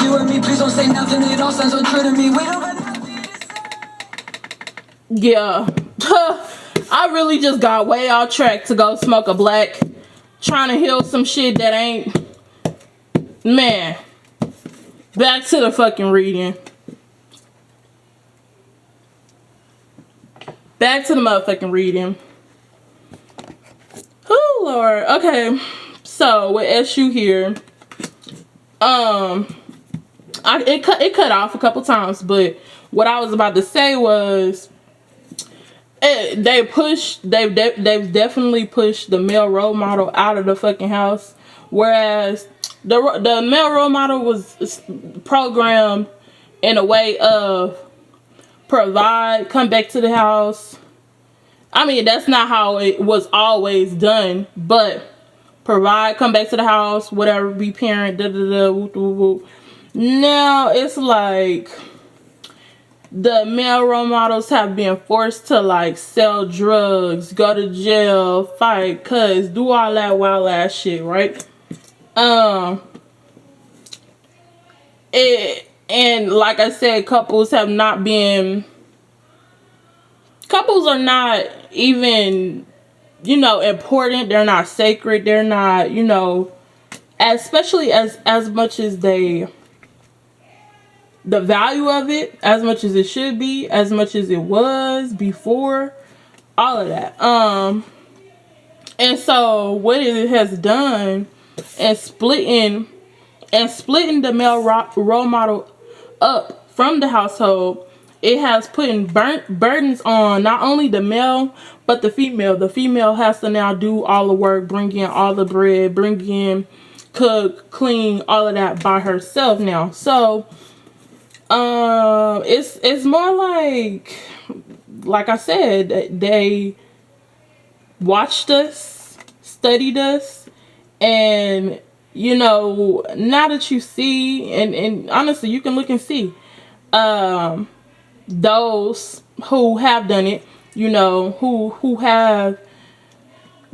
you and me, please don't say nothing. It all sounds untrue to me. We don't got nothing to say. Yeah. I really just got way off track to go smoke a black, trying to heal some shit that ain't. Man. Back to the fucking reading. Back to the motherfucking reading. Oh Lord. Okay. So with SU here, it cut off a couple times, but what I was about to say was, they've definitely pushed the male role model out of the fucking house, whereas the male role model was programmed in a way of provide, come back to the house. I mean, that's not how it was always done, but provide, come back to the house, whatever, be parent, da da da, woo, woo, woo. Now it's like the male role models have been forced to like sell drugs, go to jail, fight, cuss, do all that wild ass shit, right? And like I said, couples are not even, important. They're not sacred. They're not, especially as much as the value of it, as much as it should be, as much as it was before, all of that. And so what it has done, and splitting the male role model up from the household, it has put in burdens on not only the male but the female. The female has to now do all the work, bring in all the bread, bring in, cook, clean, all of that by herself now. So it's more like I said, they watched us, studied us, and now that you see, and honestly, you can look and see, those who have done it, who have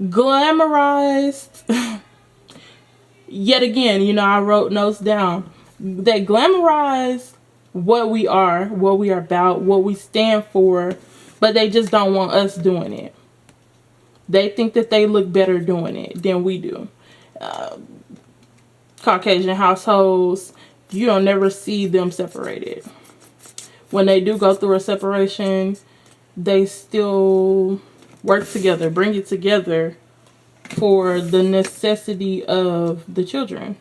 glamorized, yet again, I wrote notes down. They glamorize what we are about, what we stand for, but they just don't want us doing it. They think that they look better doing it than we do. Caucasian households, you don't never see them separated. When they do go through a separation, they still work together, bring it together for the necessity of the children,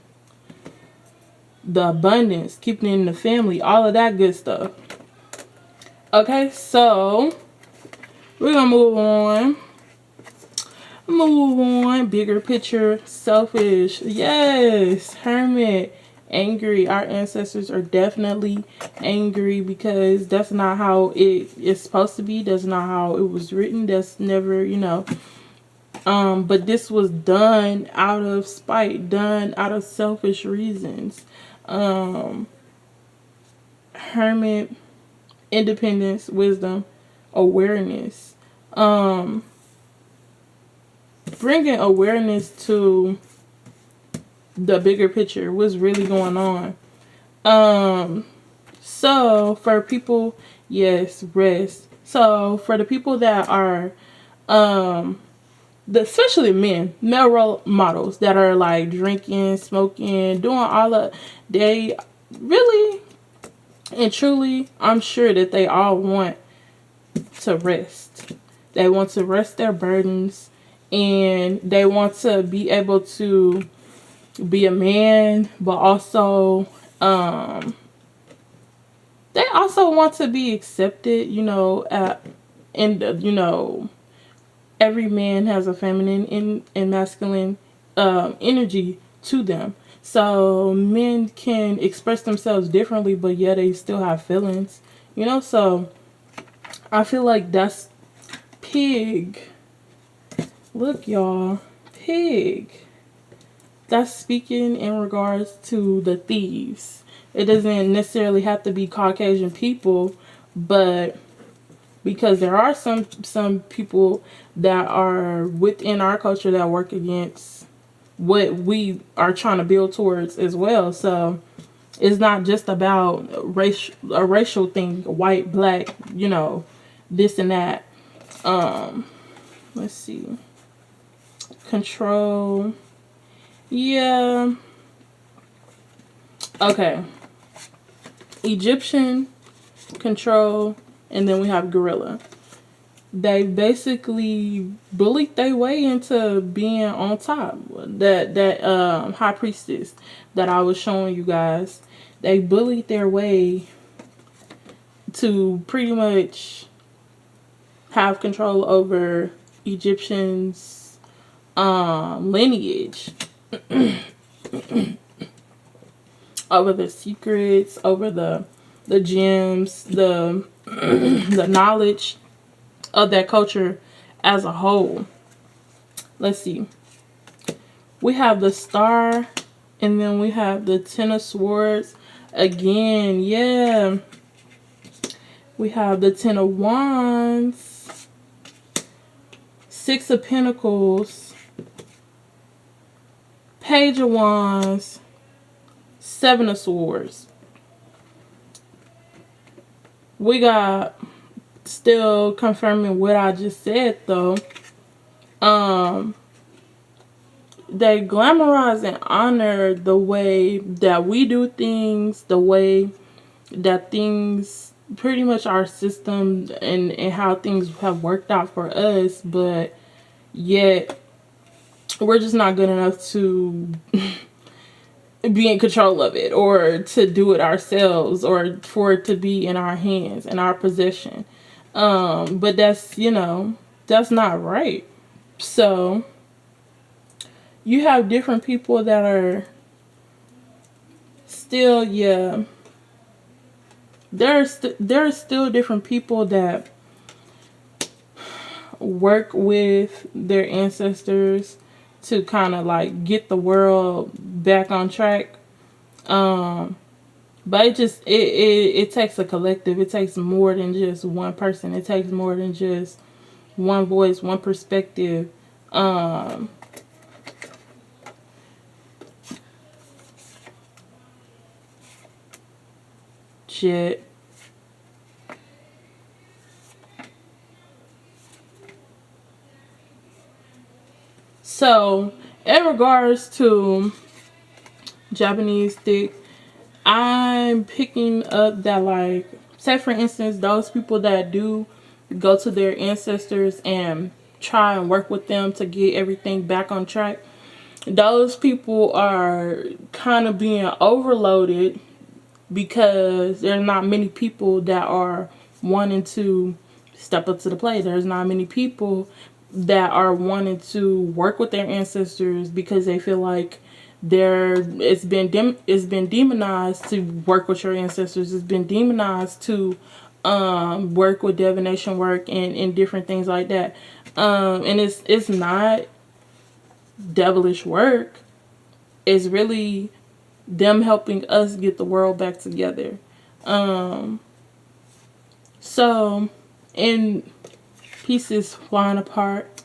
the abundance, keeping it in the family, all of that good stuff. Okay, so we're gonna move on. Bigger picture, selfish. Yes, hermit, angry. Our ancestors are definitely angry because that's not how it is supposed to be. That's not how it was written. That's never, but this was done out of spite, done out of selfish reasons. Hermit, independence, wisdom, awareness. Bringing awareness to the bigger picture, what's really going on. So for people, yes, rest. So for the people that are especially male role models that are like drinking, smoking, doing all of, they really and truly, I'm sure that they all want to rest. They want to rest their burdens, and they want to be able to be a man, but also they also want to be accepted, every man has a feminine and masculine energy to them. So men can express themselves differently, but yet they still have feelings, so I feel like that's pig. Look, y'all, pig. That's speaking in regards to the thieves. It doesn't necessarily have to be Caucasian people, but because there are some people that are within our culture that work against what we are trying to build towards as well. So It's not just about a racial thing, white, black, this and that. Let's see. Control. Yeah. Okay. Egyptian, control, and then we have gorilla. They basically bullied their way into being on top. That high priestess that I was showing you guys, they bullied their way to pretty much have control over Egyptians' lineage, over the secrets, over the gems, the the knowledge of that culture as a whole. Let's see. We have the star, and then we have the Ten of Swords. Again, yeah. We have the Ten of Wands, Six of Pentacles, Page of Wands, Seven of Swords. We got, still confirming what I just said though, they glamorize and honor the way that we do things, the way that things, pretty much our system and how things have worked out for us, but yet we're just not good enough to be in control of it, or to do it ourselves, or for it to be in our hands, in our possession. But that's, that's not right. So you have different people that are still, yeah, there's still different people that work with their ancestors to kind of like get the world back on track. But it takes a collective. It takes more than just one person. It takes more than just one voice, one perspective. Shit. So, in regards to Japanese stick, I'm picking up that, like, say for instance, those people that do go to their ancestors and try and work with them to get everything back on track, those people are kind of being overloaded because there's not many people that are wanting to step up to the plate. There's not many people that are wanting to work with their ancestors because they feel like it's been demonized to work with your ancestors. It's been demonized to work with divination work and different things like that. And it's not devilish work. It's really them helping us get the world back together. So, in pieces flying apart,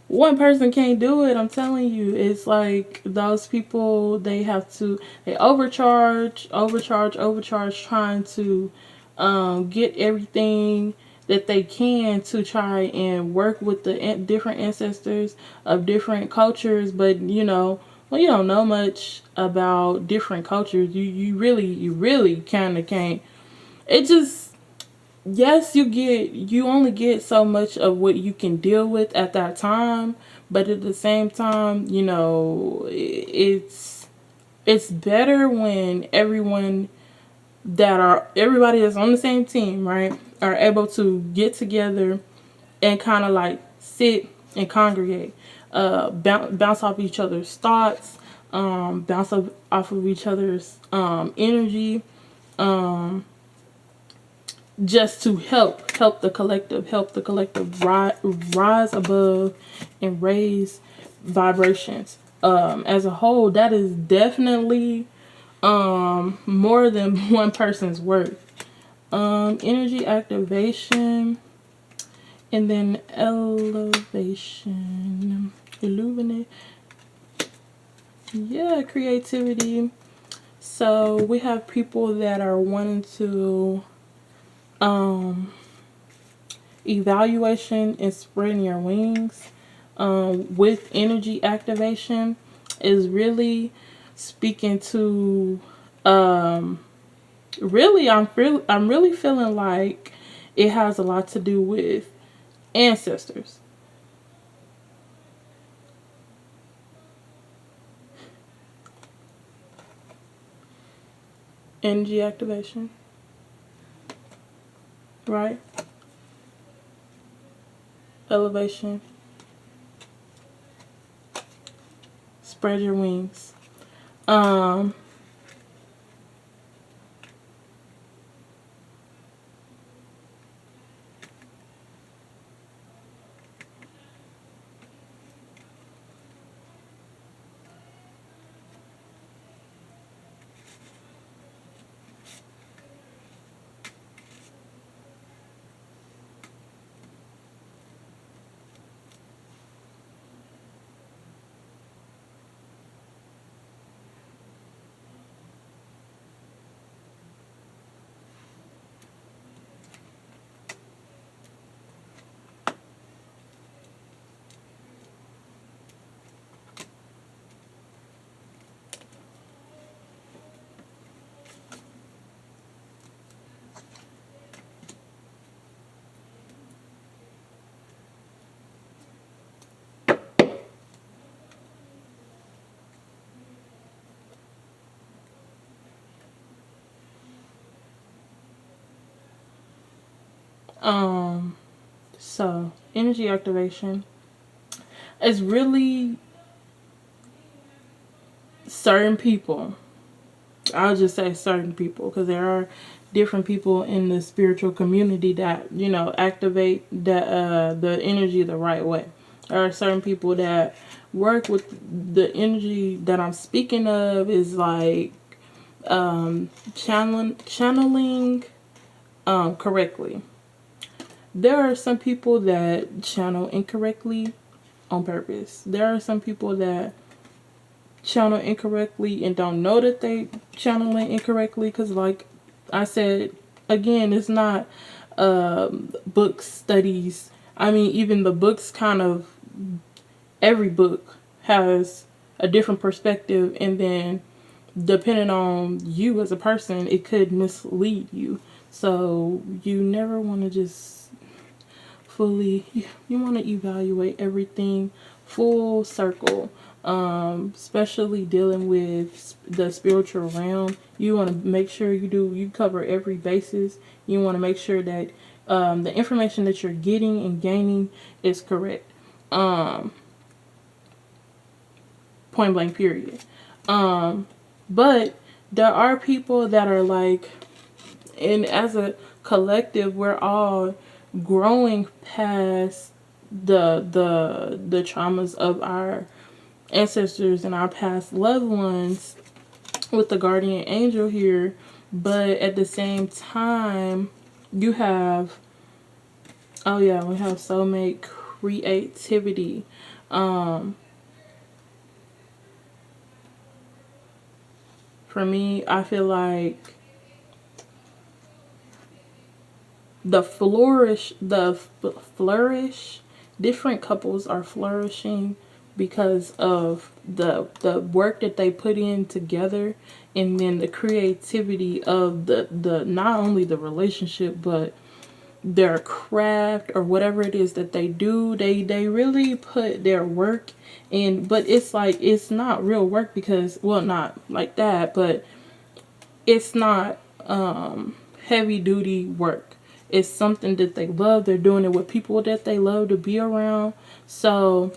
one person can't do it. I'm telling you, it's like those people, they overcharge, trying to get everything that they can to try and work with the different ancestors of different cultures. But well, you don't know much about different cultures. You really kind of can't. It just, yes, you only get so much of what you can deal with at that time, but at the same time, it's better when everybody that's on the same team, right, are able to get together and kind of like sit and congregate, bounce off each other's thoughts, bounce off of each other's energy, just to help the collective rise above and raise vibrations. As a whole, that is definitely more than one person's work. Energy activation, and then elevation, illuminate. Yeah, creativity. So we have people that are wanting to um, evaluation and spreading your wings with energy activation is really speaking to really I'm really feeling like it has a lot to do with ancestors. Energy activation, right? Elevation, spread your wings. Um um so energy activation is really certain people. I'll just say certain people because there are different people in the spiritual community that activate the energy the right way. There are certain people that work with the energy that I'm speaking of is like channeling correctly. There are some people that channel incorrectly on purpose. There are some people that channel incorrectly and don't know that they channeling incorrectly because like I said again, it's not book studies. I mean, even the books kind of, every book has a different perspective, and then depending on you as a person, it could mislead you. So you never want to just fully, you want to evaluate everything full circle, especially dealing with the spiritual realm. You want to make sure you cover every basis. You want to make sure that the information that you're getting and gaining is correct. Point blank period. But there are people that are like, and as a collective we're all growing past the traumas of our ancestors and our past loved ones with the guardian angel here. But at the same time, you have, oh yeah, we have soulmate creativity. For me, I feel like the flourish, different couples are flourishing because of the work that they put in together, and then the creativity of the not only the relationship but their craft or whatever it is that they do. They really put their work in, but it's like it's not real work because, well, not like that, but it's not heavy duty work. It's something that they love. They're doing it with people that they love to be around. So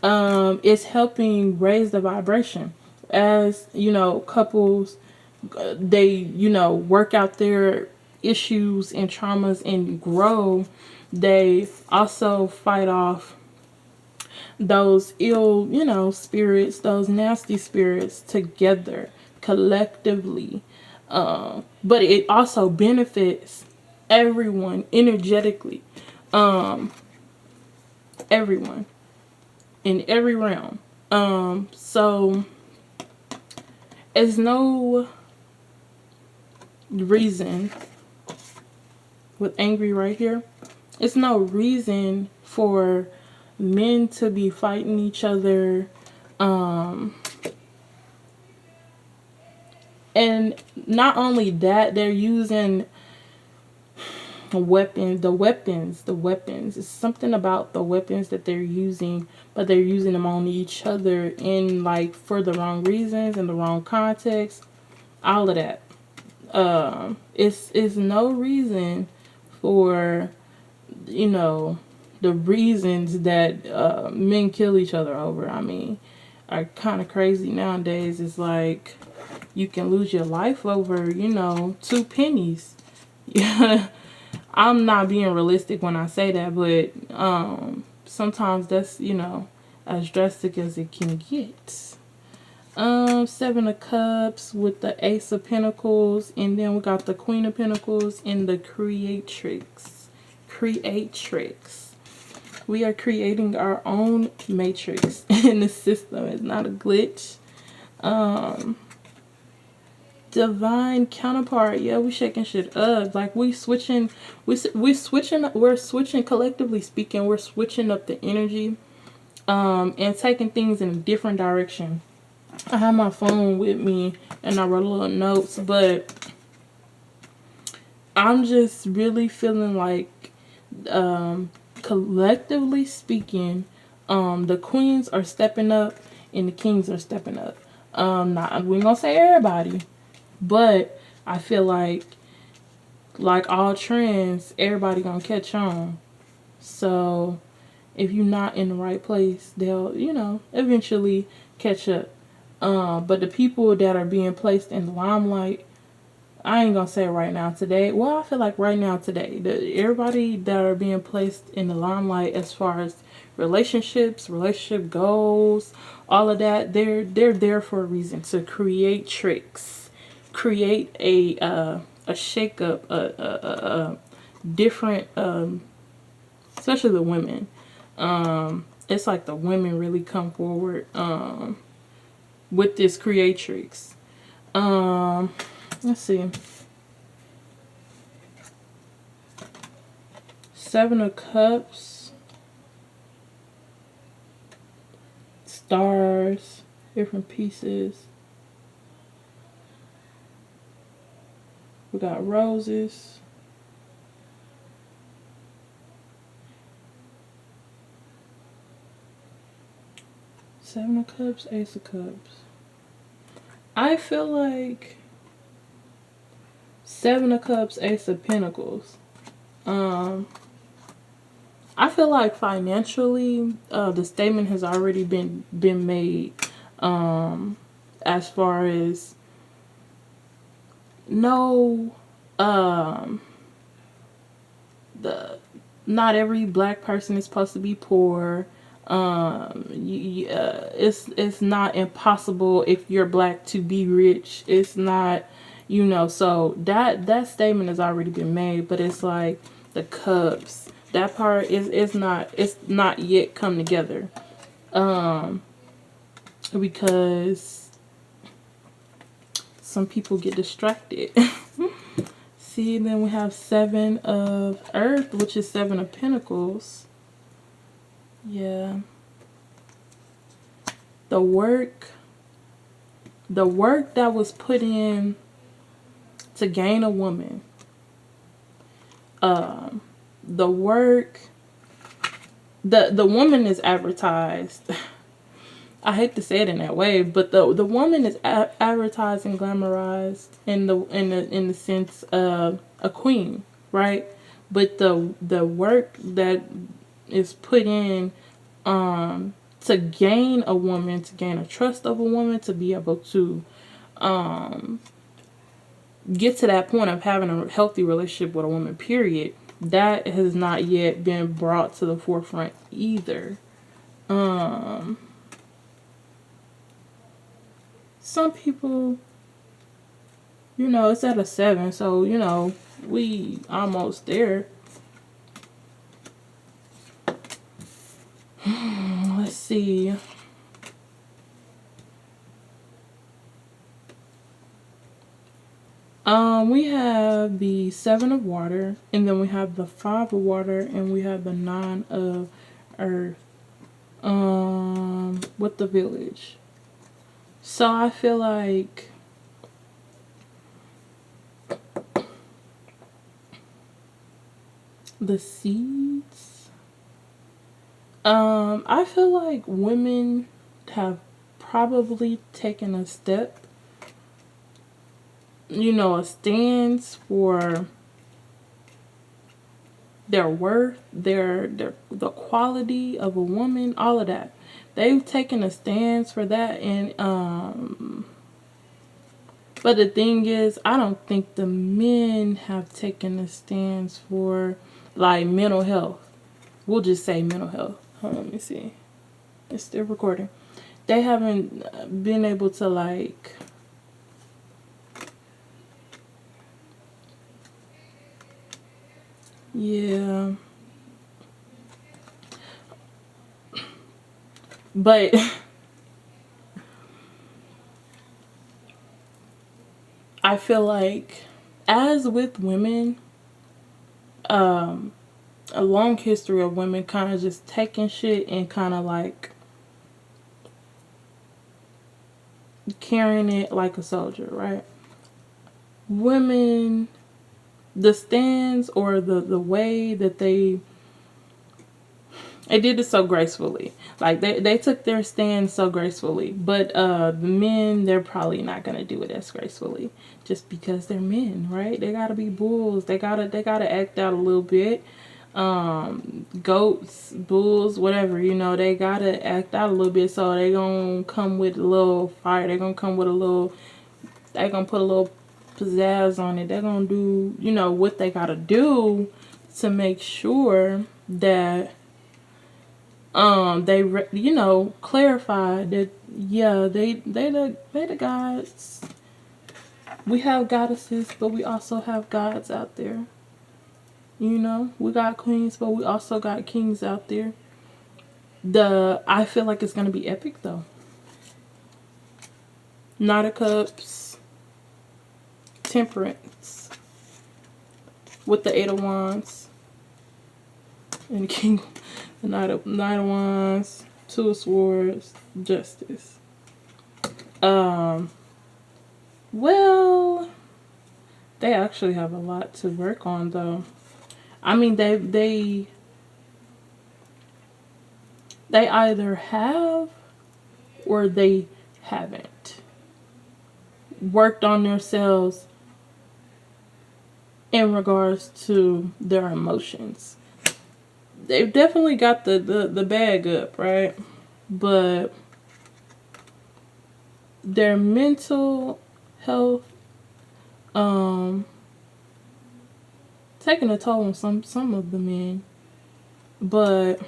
it's helping raise the vibration. As couples, they work out their issues and traumas and grow. They also fight off those ill, spirits, those nasty spirits together, collectively. But it also benefits everyone energetically, everyone in every realm. So it's no reason with angry right here. It's no reason for men to be fighting each other. And not only that, they're using the weapons. It's something about the weapons that they're using, but they're using them on each other in like for the wrong reasons, in the wrong context, all of that. It's no reason for, you know, the reasons that men kill each other over. I mean, are kind of crazy nowadays. It's like you can lose your life over, 2 pennies. Yeah, I'm not being realistic when I say that, but sometimes that's, as drastic as it can get. Seven of Cups with the Ace of Pentacles, and then we got the Queen of Pentacles and the Creatrix. Creatrix. We are creating our own matrix in the system. It's not a glitch. Divine counterpart. Yeah, we shaking shit up. Like we're switching collectively speaking, we're switching up the energy and taking things in a different direction. I have my phone with me and I wrote a little notes, but I'm just really feeling like collectively speaking, the queens are stepping up and the kings are stepping up. Not we ain't gonna say everybody, but I feel like all trends, everybody gonna catch on. So if you're not in the right place, they'll, eventually catch up. But the people that are being placed in the limelight, I ain't gonna say right now today. Well, I feel like right now today, everybody that are being placed in the limelight as far as relationships, relationship goals, all of that, they're there for a reason, to create tricks, create a shake up, a different, especially the women. It's like the women really come forward with this creatrix. Let's see. Seven of Cups, stars, different pieces. We got roses. Seven of Cups, Ace of Cups. I feel like Seven of Cups, Ace of Pentacles. I feel like financially, the statement has already been made. As far as no, the not every black person is supposed to be poor. It's not impossible if you're black to be rich. It's not, so that statement has already been made, but it's like the cups, that part it's not yet come together, because some people get distracted. See, then we have Seven of Earth, which is Seven of Pentacles. Yeah. The work that was put in to gain a woman. The work, the woman is advertised. I hate to say it in that way, but the woman is advertised and glamorized in the sense of a queen, right? But the work that is put in to gain a woman, to gain a trust of a woman, to be able to get to that point of having a healthy relationship with a woman, period, that has not yet been brought to the forefront either. Some people, it's at a 7, so, we almost there. Let's see. We have the seven of water, and then we have the five of water, and we have the nine of earth. With the village. So I feel like the seeds. I feel like women have probably taken a step, a stance for their worth, their the quality of a woman, all of that. They've taken a stance for that, and but the thing is, I don't think the men have taken a stance for like mental health. We'll just say mental health. Hold on, let me see. It's still recording. They haven't been able to like yeah. But I feel like as with women, a long history of women kind of just taking shit and kind of like carrying it like a soldier, right? Women, the stands or the way that they did it so gracefully. Like they took their stand so gracefully. But the men, they're probably not gonna do it as gracefully. Just because they're men, right? They gotta be bulls. They gotta act out a little bit. Goats, bulls, whatever, they gotta act out a little bit. So they gonna come with a little fire. They gonna come with they gonna put a little pizzazz on it. They're gonna do, what they gotta do to make sure that they clarify that yeah, they the gods. We have goddesses, but we also have gods out there. We got queens, but we also got kings out there. I feel like it's gonna be epic though. Knight of Cups, Temperance, with the Eight of Wands, and the King, the Knight of Wands, Two of Swords, Justice. Well, they actually have a lot to work on though. I mean, they either have or they haven't worked on themselves in regards to their emotions. They've definitely got the bag up, right? But their mental health taking a toll on some of the men. But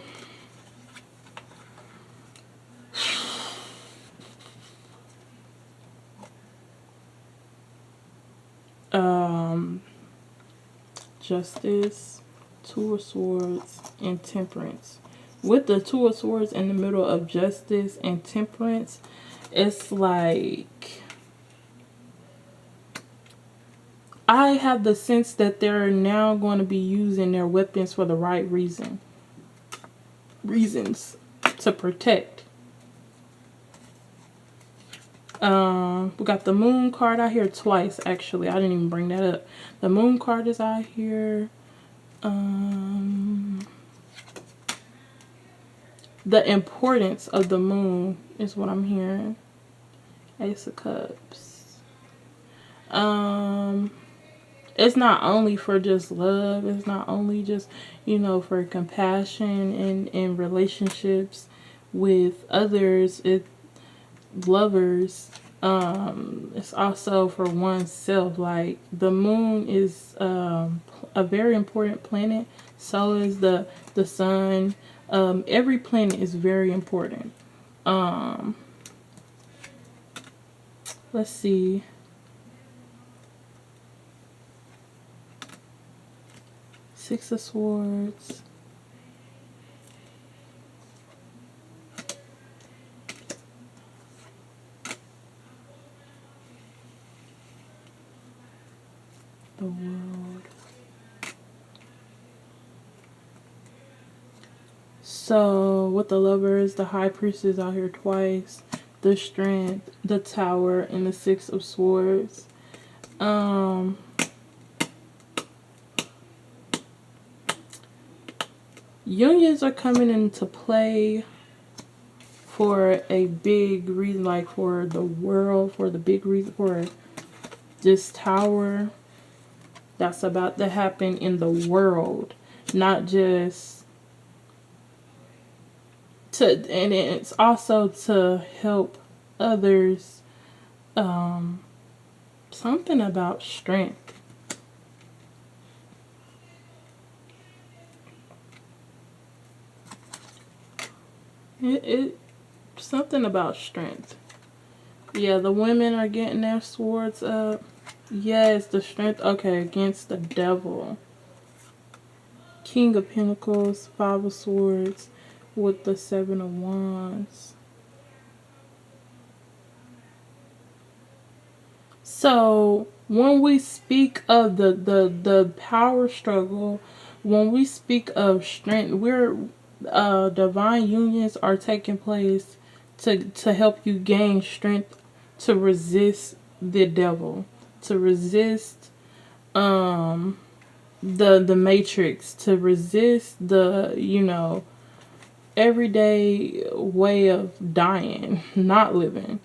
Justice, Two of Swords, and Temperance. With the Two of Swords in the middle of Justice and Temperance, it's like I have the sense that they're now going to be using their weapons for the right reasons to protect. We got the Moon card out here twice, actually. I didn't even bring that up. The Moon card is out here. The importance of the moon is what I'm hearing. Ace of Cups. It's not only for just love. It's not only just, for compassion and relationships with others. Lovers. It's also for oneself. Like the moon is a very important planet. So is the sun. Every planet is very important. Let's see. Six of Swords. world. So with the lovers, the high priest is out here twice. The strength, the tower, and the 6 of Swords. Unions are coming into play for a big reason, like for the world, for the big reason, for this tower that's about to happen in the world, not just to, and it's also to help others. Something about strength. It something about strength. Yeah, the women are getting their swords up. Yes, the strength. Okay, against the devil. King of Pentacles, 5 of Swords, with the 7 of Wands. So when we speak of the power struggle, when we speak of strength, we're divine unions are taking place to help you gain strength to resist the devil, to resist the matrix, to resist the everyday way of dying, not living.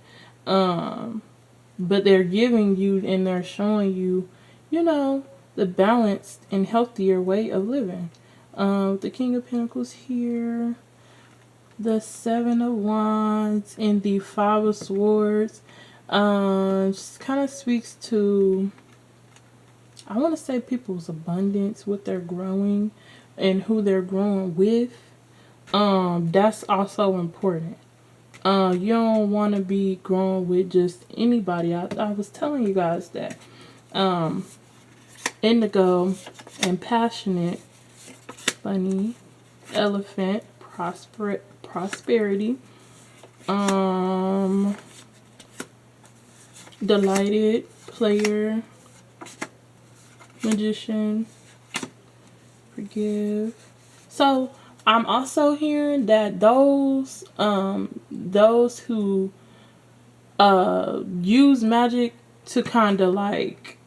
But they're giving you and they're showing you, the balanced and healthier way of living. The King of Pentacles here, the 7 of Wands, and the 5 of Swords. Just kind of speaks to, I want to say, people's abundance, what they're growing, and who they're growing with. That's also important. You don't want to be growing with just anybody. I was telling you guys that. Indigo and passionate, bunny, elephant, prosperity, delighted, player, magician, forgive. So I'm also hearing that those who use magic to kind of like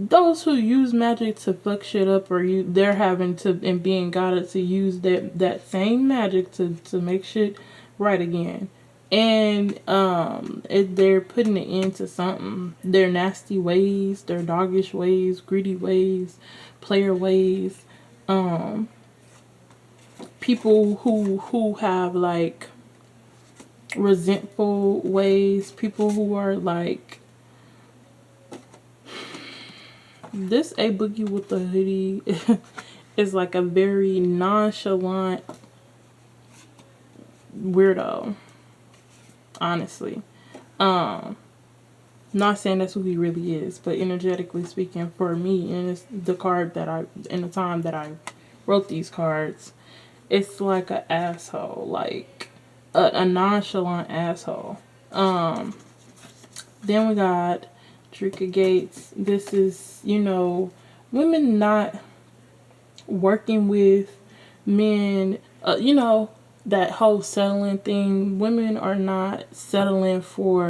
those who use magic to fuck shit up, or they're having to and being guided to use that same magic to make shit right again. And they're putting it into something. Their nasty ways, their doggish ways, greedy ways, player ways. People who have like resentful ways. People who are like, this A Boogie with the hoodie is like a very nonchalant weirdo. Honestly. Not saying that's who he really is, but energetically speaking, for me, and it's the card that in the time that I wrote these cards, it's like an asshole, like a nonchalant asshole. Then we got Drika Gates. This is, women not working with men, that whole settling thing. Women are not settling for